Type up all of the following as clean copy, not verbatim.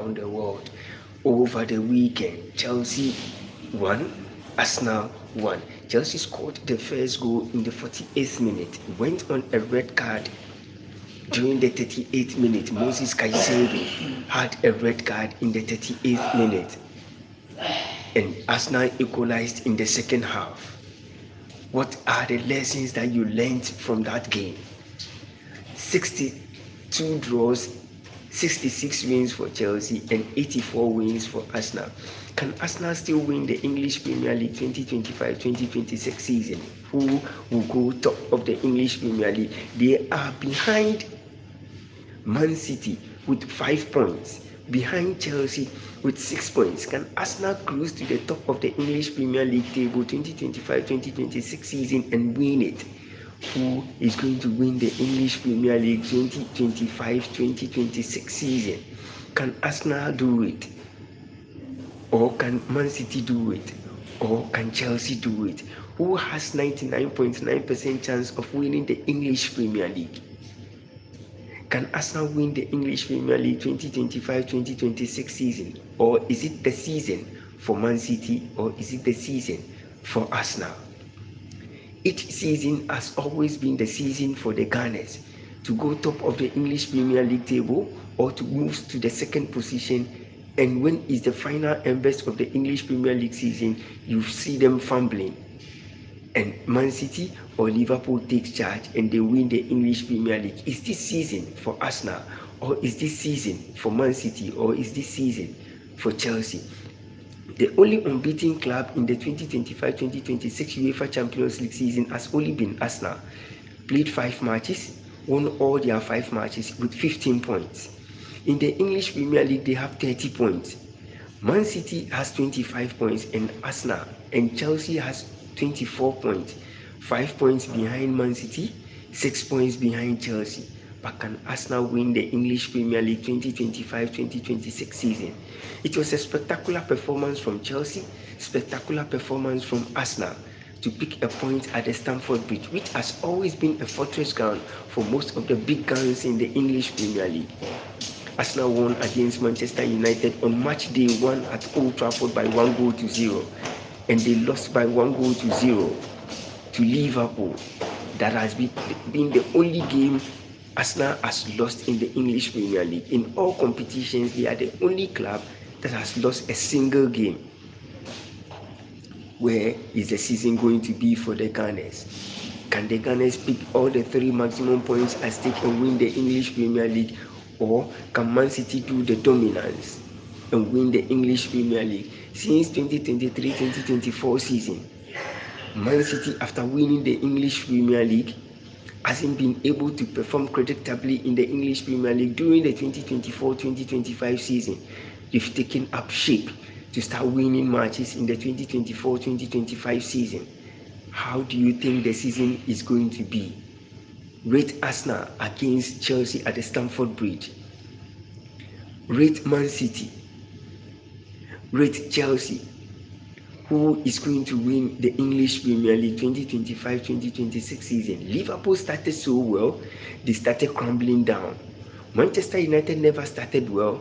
around the world. Over the weekend, Chelsea won, Arsenal won. Chelsea scored the first goal in the 48th minute, went on a red card during the 38th minute. Moses Caicedo had a red card in the 38th minute, and Arsenal equalized in the second half. What are the lessons that you learned from that game? 62 draws, 66 wins for Chelsea, and 84 wins for Arsenal. Can Arsenal still win the English Premier League 2025-2026 season? Who will go top of the English Premier League? They are behind Man City with 5 points, behind Chelsea with 6 points. Can Arsenal cruise to the top of the English Premier League table 2025-2026 season and win it? Who is going to win the English Premier League 2025-2026 season? Can Arsenal do it? Or can Man City do it? Or can Chelsea do it? Who has 99.9% chance of winning the English Premier League? Can Arsenal win the English Premier League 2025-2026 season? Or is it the season for Man City? Or is it the season for Arsenal? Each season has always been the season for the Gunners to go top of the English Premier League table or to move to the second position. And when is the final and best of the English Premier League season, you see them fumbling. And Man City or Liverpool takes charge and they win the English Premier League. Is this season for Arsenal? Or is this season for Man City? Or is this season for Chelsea? The only unbeaten club in the 2025-2026 UEFA Champions League season has only been Arsenal. Played 5 matches, won all their 5 matches with 15 points. In the English Premier League, they have 30 points. Man City has 25 points and Arsenal and Chelsea has 24 points. 5 points behind Man City, 6 points behind Chelsea. But can Arsenal win the English Premier League 2025-2026 season? It was a spectacular performance from Chelsea, spectacular performance from Arsenal to pick a point at the Stamford Bridge, which has always been a fortress ground for most of the big guns in the English Premier League. Arsenal won against Manchester United on match day 1 at Old Trafford by 1-0, and they lost by 1-0 to Liverpool. That has been the only game Arsenal has lost in the English Premier League. In all competitions, they are the only club that has lost a single game. Where is the season going to be for the Gunners? Can the Gunners pick all the 3 maximum points at stake and win the English Premier League? Or can Man City do the dominance and win the English Premier League? Since 2023-2024 season, Man City, after winning the English Premier League, hasn't been able to perform creditably in the English Premier League during the 2024-2025 season. They've taken up shape to start winning matches in the 2024-2025 season. How do you think the season is going to be? Rate Arsenal against Chelsea at the Stamford Bridge. Rate Man City. Rate Chelsea. Who is going to win the English Premier League 2025-2026 season? Liverpool started so well, they started crumbling down. Manchester United never started well,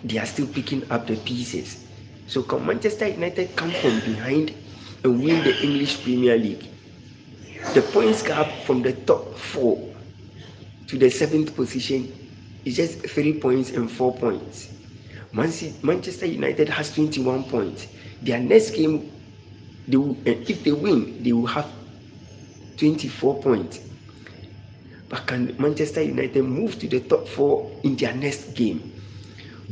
they are still picking up the pieces. So can Manchester United come from behind and win the English Premier League? The points gap from the top 4 to the 7th position is just 3 points and 4 points. Manchester United has 21 points. Their next game, if they win, they will have 24 points. But can Manchester United move to the top 4 in their next game?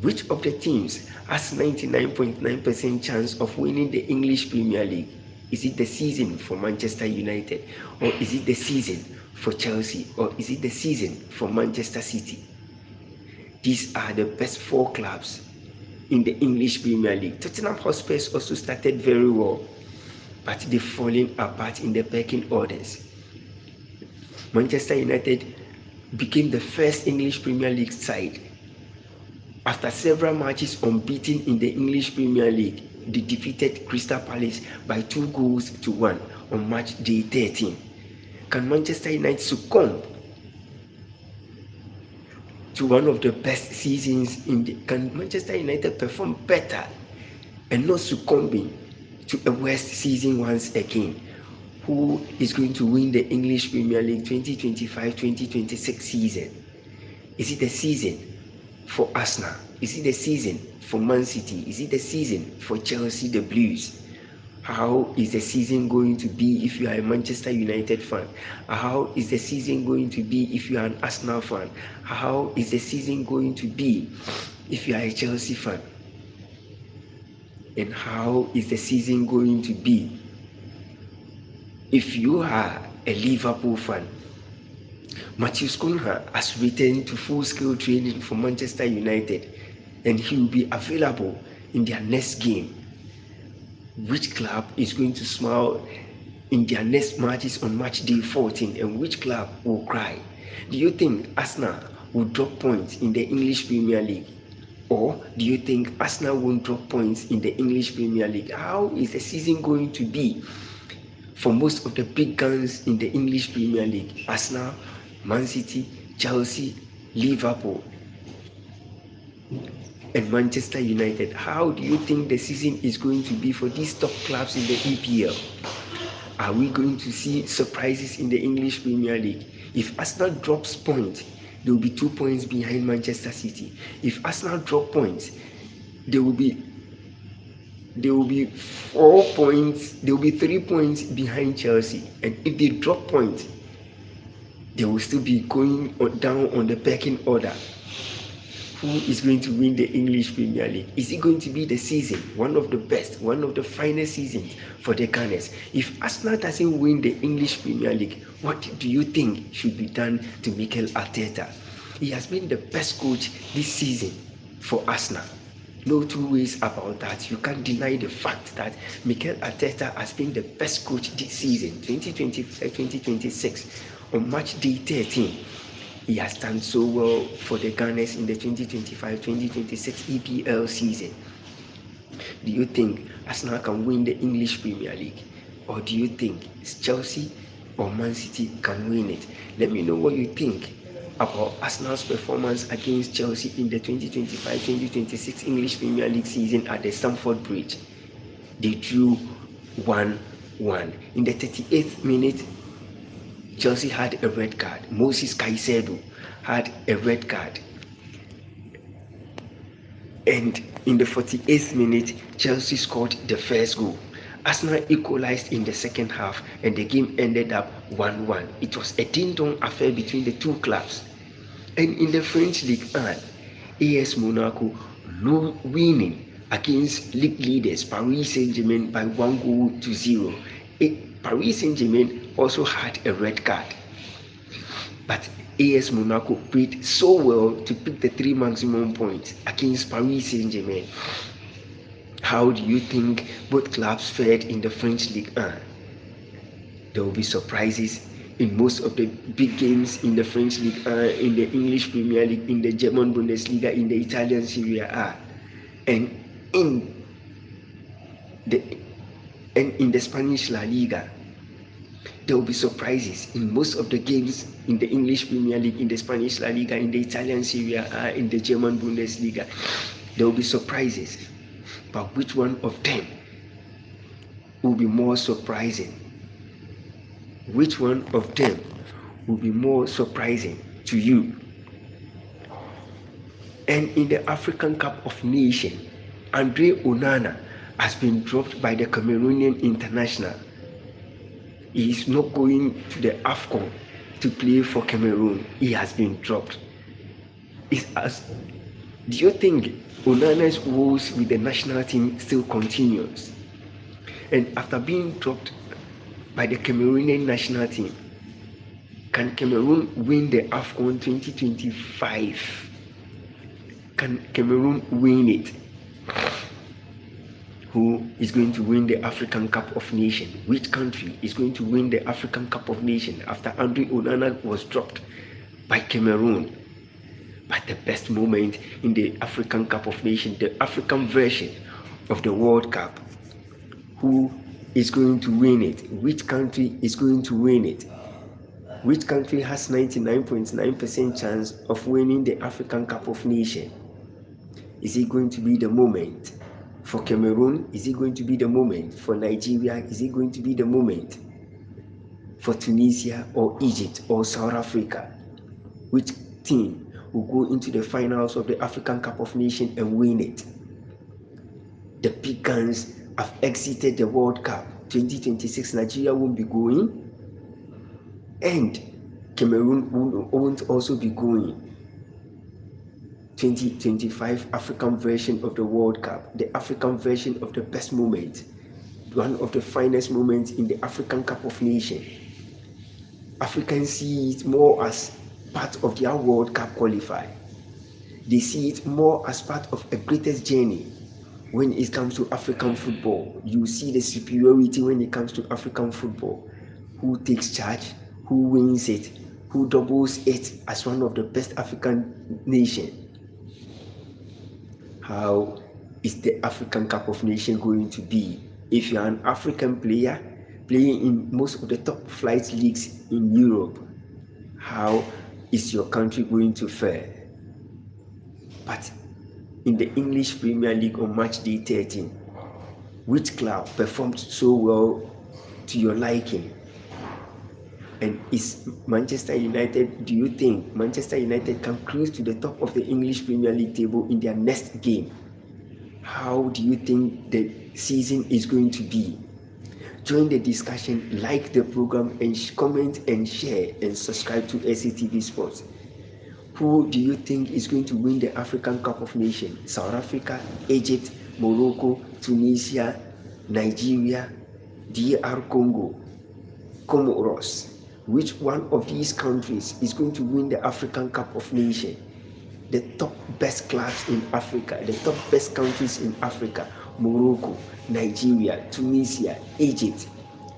Which of the teams has 99.9% chance of winning the English Premier League? Is it the season for Manchester United? Or is it the season for Chelsea? Or is it the season for Manchester City? These are the best 4 clubs in the English Premier League. Tottenham Hotspur also started very well, but they've fallen apart in the pecking orders. Manchester United became the first English Premier League side. After several matches unbeaten in the English Premier League, they defeated Crystal Palace by 2-1 on match day 13. Can Manchester United succumb to one of the best seasons in the, can Manchester United perform better and not succumbing to a worst season once again? Who is going to win the English Premier League 2025-2026 season? Is it the season for Arsenal? Is it the season for Man City? Is it the season for Chelsea, the Blues? How is the season going to be if you are a Manchester United fan? How is the season going to be if you are an Arsenal fan? How is the season going to be if you are a Chelsea fan? And how is the season going to be if you are a Liverpool fan? Matthew Cunha has returned to full-scale training for Manchester United, and he will be available in their next game. Which club is going to smile in their next matches on match day 14, and which club will cry? Do you think Arsenal will drop points in the English Premier League? Or do you think Arsenal won't drop points in the English Premier League? How is the season going to be for most of the big guns in the English Premier League? Arsenal, Man City, Chelsea, Liverpool, and Manchester United. How do you think the season is going to be for these top clubs in the EPL? Are we going to see surprises in the English Premier League? If Arsenal drops points, they will be 2 points behind Manchester City. If Arsenal drop points, they will be 4 points, they will be 3 points behind Chelsea. And if they drop points, they will still be going down on the pecking order. Who is going to win the English Premier League? Is it going to be the season, one of the best, one of the finest seasons for the Gunners? If Arsenal doesn't win the English Premier League, what do you think should be done to Mikel Arteta? He has been the best coach this season for Arsenal. No two ways about that. You can't deny the fact that Mikel Arteta has been the best coach this season, 2025-2026, on match day 13. He has done so well for the Gunners in the 2025-2026 EPL season. Do you think Arsenal can win the English Premier League? Or do you think Chelsea or Man City can win it? Let me know what you think about Arsenal's performance against Chelsea in the 2025-2026 English Premier League season at the Stamford Bridge. They drew 1-1. In the 38th minute, Chelsea had a red card. Moses Caicedo had a red card. And in the 48th minute, Chelsea scored the first goal. Arsenal equalized in the second half, and the game ended up 1-1. It was a ding-dong affair between the two clubs. And in the French Ligue 1, AS Monaco winning against league leaders Paris Saint-Germain by 1-0. Paris Saint-Germain also had a red card, but AS Monaco played so well to pick the 3 maximum points against Paris Saint-Germain. How do you think both clubs fared in the French Ligue 1? There will be surprises in most of the big games in the French Ligue 1, in the English Premier League, in the German Bundesliga, in the Italian Serie A, and in the Spanish La Liga. There will be surprises in most of the games in the English Premier League, in the Spanish La Liga, in the Italian Serie A, in the German Bundesliga. There will be surprises, but which one of them will be more surprising? Which one of them will be more surprising to you? And in the African Cup of Nations, Andre Onana has been dropped by the Cameroonian international. He is not going to the AFCON to play for Cameroon. He has been dropped. Do you think Onana's woes with the national team still continues? And after being dropped by the Cameroonian national team, can Cameroon win the AFCON 2025? Can Cameroon win it? Who is going to win the African Cup of Nations? Which country is going to win the African Cup of Nations after Andre Onana was dropped by Cameroon? But the best moment in the African Cup of Nations, the African version of the World Cup, who is going to win it? Which country is going to win it? Which country has 99.9% chance of winning the African Cup of Nations? Is it going to be the moment for Cameroon? Is it going to be the moment for Nigeria? Is it going to be the moment for Tunisia or Egypt or South Africa? Which team will go into the finals of the African Cup of Nations and win it? The big guns have exited the World Cup 2026. Nigeria won't be going, and Cameroon won't also be going. 2025 African version of the World Cup, the African version of the best moment, one of the finest moments in the African Cup of Nations. Africans see it more as part of their World Cup qualifier. They see it more as part of a greatest journey. When it comes to African football, you see the superiority when it comes to African football. Who takes charge, who wins it, who doubles it as one of the best African nations. How is the African Cup of Nations going to be? If you're an African player playing in most of the top flight leagues in Europe, how is your country going to fare? But in the English Premier League on match day 13, which club performed so well to your liking? And is Manchester United, do you think Manchester United can cruise to the top of the English Premier League table in their next game? How do you think the season is going to be? Join the discussion, like the program, and comment and share and subscribe to SCTV Sports. Who do you think is going to win the African Cup of Nations? South Africa, Egypt, Morocco, Tunisia, Nigeria, DR Congo, Comoros. Which one of these countries is going to win the African Cup of Nations? The top best clubs in Africa, the top best countries in Africa: Morocco, Nigeria, Tunisia, Egypt,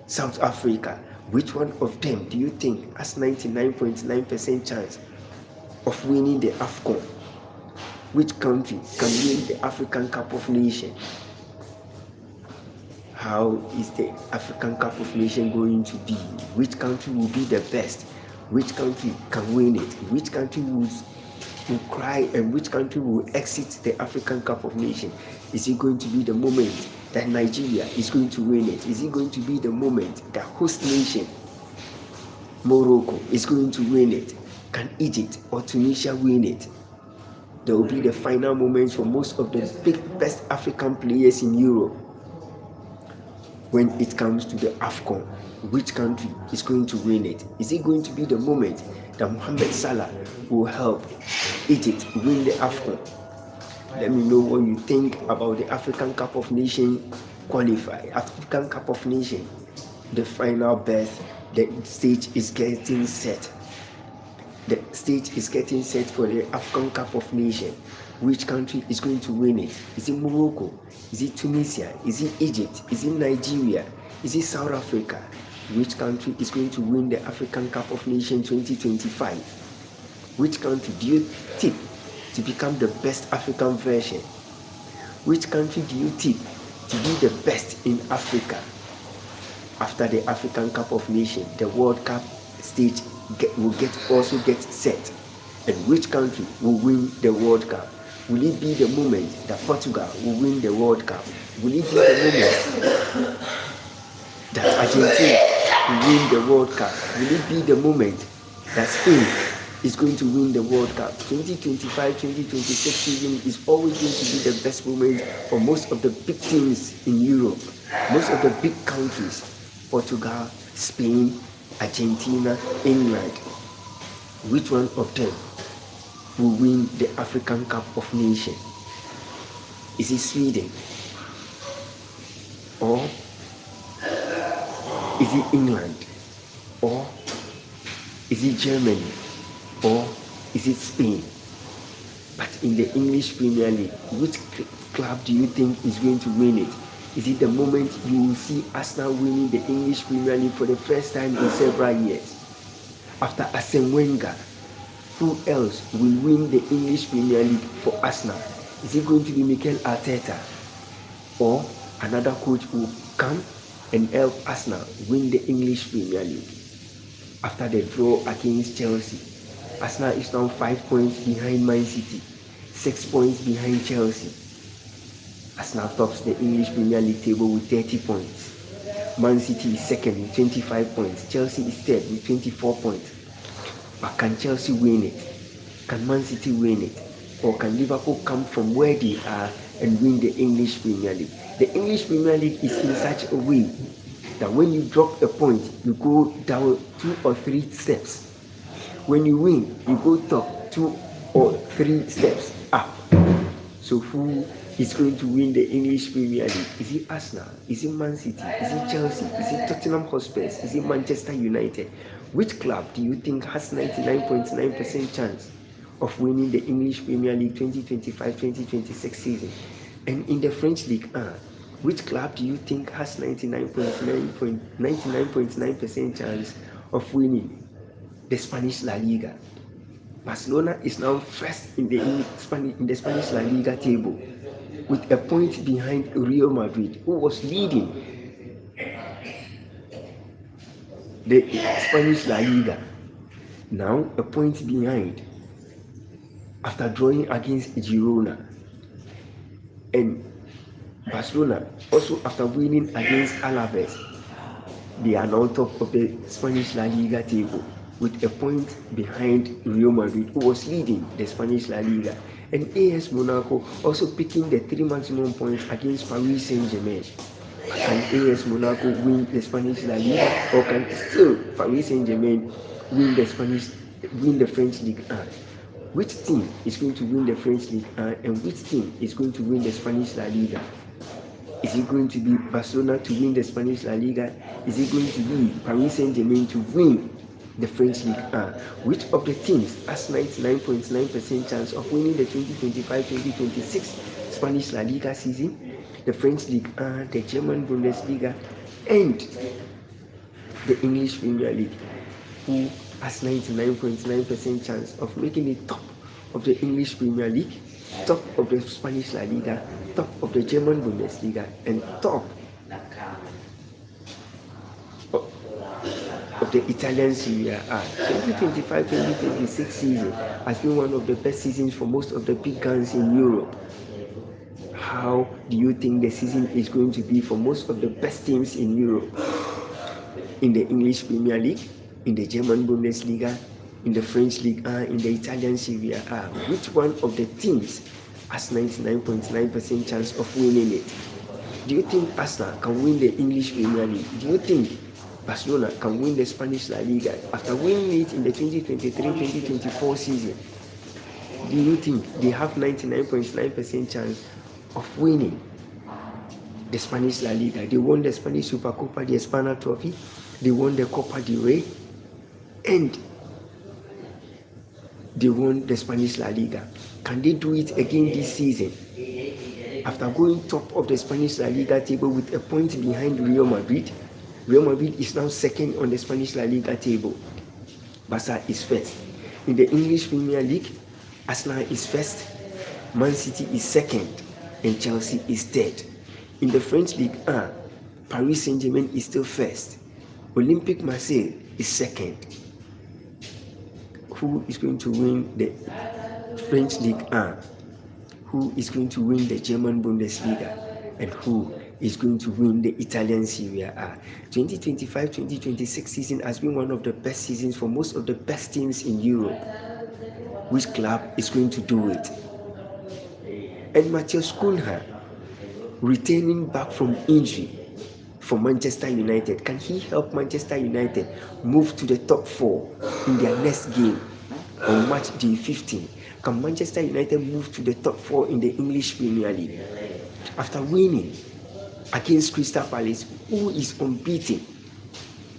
South Africa. Which one of them do you think has 99.9% chance of winning the AFCON? Which country can win the African Cup of Nations? How is the African Cup of Nations going to be? Which country will be the best? Which country can win it? Which country will cry, and which country will exit the African Cup of Nations? Is it going to be the moment that Nigeria is going to win it? Is it going to be the moment that host nation Morocco is going to win it? Can Egypt or Tunisia win it? There will be the final moments for most of the best African players in Europe. When it comes to the AFCON, which country is going to win it? Is it going to be the moment that Mohamed Salah will help Egypt win the AFCON? Let me know what you think about the African Cup of Nations qualifier. African Cup of Nations, the final berth, the stage is getting set. The stage is getting set for the African Cup of Nations. Which country is going to win it? Is it Morocco? Is it Tunisia? Is it Egypt? Is it Nigeria? Is it South Africa? Which country is going to win the African Cup of Nations 2025? Which country do you tip to become the best African version? Which country do you tip to be the best in Africa? After the African Cup of Nations, the World Cup stage will also get set. And which country will win the World Cup? Will it be the moment that Portugal will win the World Cup? Will it be the moment that Argentina will win the World Cup? Will it be the moment that Spain is going to win the World Cup? 2025-2026 season is always going to be the best moment for most of the big teams in Europe, most of the big countries: Portugal, Spain, Argentina, England. Which one of them will win the African Cup of Nations? Is it Sweden? Or is it England? Or is it Germany? Or is it Spain? But in the English Premier League, which club do you think is going to win it? Is it the moment you will see Arsenal winning the English Premier League for the first time in several years? After Arsene Wenger, who else will win the English Premier League for Arsenal? Is it going to be Mikel Arteta? Or another coach will come and help Arsenal win the English Premier League? after the draw against Chelsea. Arsenal is now 5 points behind Man City, 6 points behind Chelsea. Arsenal tops the English Premier League table with 30 points. Man City is second with 25 points. Chelsea is third with 24 points. But can Chelsea win it? Can Man City win it? Or can Liverpool come from where they are and win the English Premier League? The English Premier League is in such a way that when you drop a point, you go down 2 or 3 steps. When you win, you go top 2 or 3 steps up. So who is going to win the English Premier League? Is it Arsenal? Is it Man City? Is it Chelsea? Is it Tottenham Hotspur? Is it Manchester United? Which club do you think has 99.9% chance of winning the English Premier League 2025-2026 season? And in the French League 1, which club do you think has 99.9% chance of winning the Spanish La Liga? Barcelona is now first in the Spanish La Liga table with a point behind Real Madrid, who was leading the Spanish La Liga. Now a point behind after drawing against Girona. And Barcelona, also after winning against Alaves, they are now top of the Spanish La Liga table with a point behind Real Madrid, who was leading the Spanish La Liga. And AS Monaco also picking the 3 maximum points against Paris Saint-Germain. Can AS Monaco win the Spanish La Liga, or can still Paris Saint-Germain win the French League 1? Which team is going to win the French League 1 and which team is going to win the Spanish La Liga? Is it going to be Barcelona to win the Spanish La Liga? Is it going to be Paris Saint-Germain to win the French League 1? Which of the teams has 99.9% chance of winning the 2025-2026 Spanish La Liga season, the French League 1, the German Bundesliga, and the English Premier League? Who has 99.9% chance of making it top of the English Premier League, top of the Spanish La Liga, top of the German Bundesliga, and top of the Italian Serie A? 2025-2026 season has been one of the best seasons for most of the big guns in Europe. How do you think the season is going to be for most of the best teams in Europe? In the English Premier League, in the German Bundesliga, in the French League 1, in the Italian Serie A? Which one of the teams has 99.9% chance of winning it? Do you think Arsenal can win the English Premier League? Do you think Barcelona can win the Spanish La Liga after winning it in the 2023-2024 season? Do you think they have 99.9% chance of winning the Spanish La Liga? They won the Spanish Supercopa, the Espana Trophy, they won the Copa del Rey, and they won the Spanish La Liga. Can they do it again this season? After going top of the Spanish La Liga table with a point behind Real Madrid, Real Madrid is now second on the Spanish La Liga table. Barca is first. In the English Premier League, Arsenal is first, Man City is second, and Chelsea is third. In the French League 1, Paris Saint-Germain is still first. Olympique Marseille is second. Who is going to win the French League 1? Who is going to win the German Bundesliga? And who is going to win the Italian Serie A? 2025-2026 season has been one of the best seasons for most of the best teams in Europe. Which club is going to do it? And Matthias Cunha, returning back from injury for Manchester United, can he help Manchester United move to the top 4 in their next game on match day 15? Can Manchester United move to the top 4 in the English Premier League after winning against Crystal Palace, who is unbeaten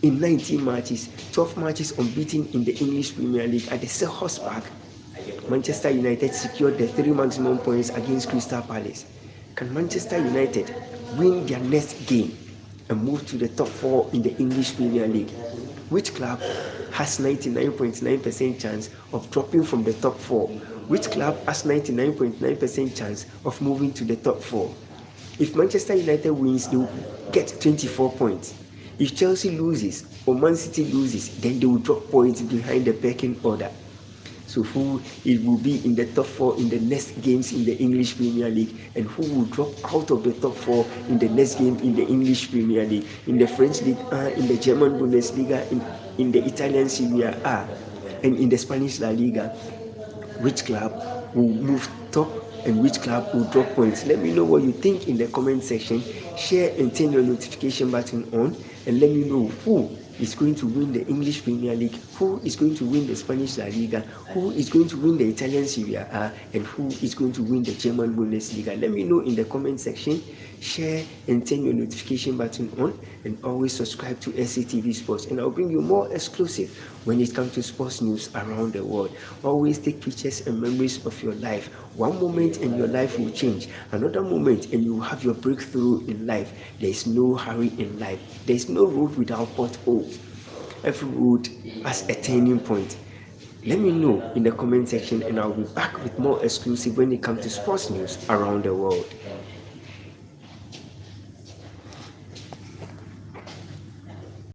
in 19 matches, 12 matches unbeaten in the English Premier League? At the Selhurst Park, Manchester United secured the 3 maximum points against Crystal Palace. Can Manchester United win their next game and move to the top 4 in the English Premier League? Which club has 99.9% chance of dropping from the top 4? Which club has 99.9% chance of moving to the top 4? If Manchester United wins, they will get 24 points. If Chelsea loses or Man City loses, then they will drop points behind the pecking order. So who it will be in the top 4 in the next games in the English Premier League, and who will drop out of the top 4 in the next game in the English Premier League, in the French League in the German Bundesliga, in the Italian Serie A, and in the Spanish La Liga. Which club will move top and which club will drop points? Let me know what you think in the comment section. Share and turn your notification button on, and let me know who is going to win the English Premier League, who is going to win the Spanish La Liga, who is going to win the Italian Serie A, and who is going to win the German Bundesliga. Let me know in the comment section. Share and turn your notification button on, and always subscribe to SCTV Sports, and I'll bring you more exclusive when it comes to sports news around the world. Always take pictures and memories of your life. One moment and your life will change. Another moment and you will have your breakthrough in life. There is no hurry in life. There is no road without pothole. Every road has a turning point. Let me know in the comment section, and I'll be back with more exclusive when it comes to sports news around the world.